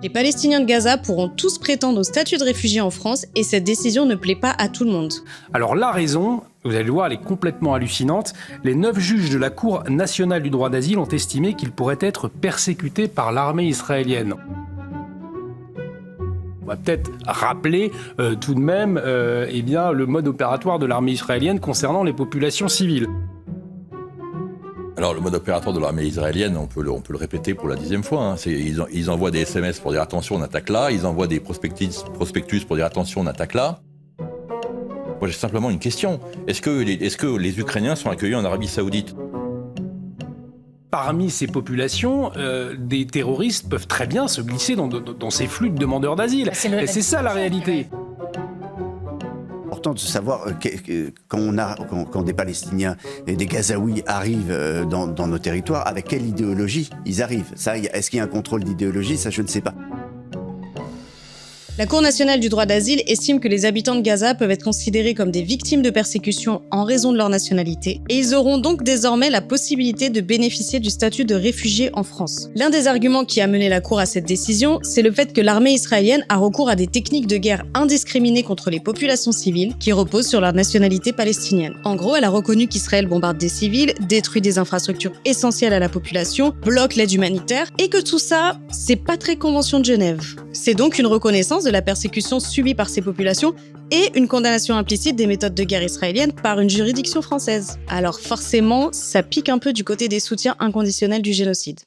Les Palestiniens de Gaza pourront tous prétendre au statut de réfugiés en France et cette décision ne plaît pas à tout le monde. Alors la raison, vous allez le voir, elle est complètement hallucinante. Les 9 juges de la Cour nationale du droit d'asile ont estimé qu'ils pourraient être persécutés par l'armée israélienne. On va peut-être rappeler tout de même le mode opératoire de l'armée israélienne concernant les populations civiles. Alors le mode opératoire de l'armée israélienne, on peut le répéter pour la 10e fois. Ils envoient des SMS pour dire attention, on attaque là. Ils envoient des prospectus pour dire attention, on attaque là. Moi j'ai simplement une question. Est-ce que les Ukrainiens sont accueillis en Arabie Saoudite ? Parmi ces populations, des terroristes peuvent très bien se glisser dans ces flux de demandeurs d'asile. Et c'est ça la réalité. Important de savoir quand des Palestiniens et des Gazaouis arrivent dans nos territoires, avec quelle idéologie ils arrivent. Ça, est-ce qu'il y a un contrôle d'idéologie? Ça, je ne sais pas. La Cour nationale du droit d'asile estime que les habitants de Gaza peuvent être considérés comme des victimes de persécution en raison de leur nationalité, et ils auront donc désormais la possibilité de bénéficier du statut de réfugiés en France. L'un des arguments qui a mené la Cour à cette décision, c'est le fait que l'armée israélienne a recours à des techniques de guerre indiscriminées contre les populations civiles qui reposent sur leur nationalité palestinienne. En gros, elle a reconnu qu'Israël bombarde des civils, détruit des infrastructures essentielles à la population, bloque l'aide humanitaire, et que tout ça, c'est pas très Convention de Genève. C'est donc une reconnaissance de la persécution subie par ces populations et une condamnation implicite des méthodes de guerre israéliennes par une juridiction française. Alors forcément, ça pique un peu du côté des soutiens inconditionnels du génocide.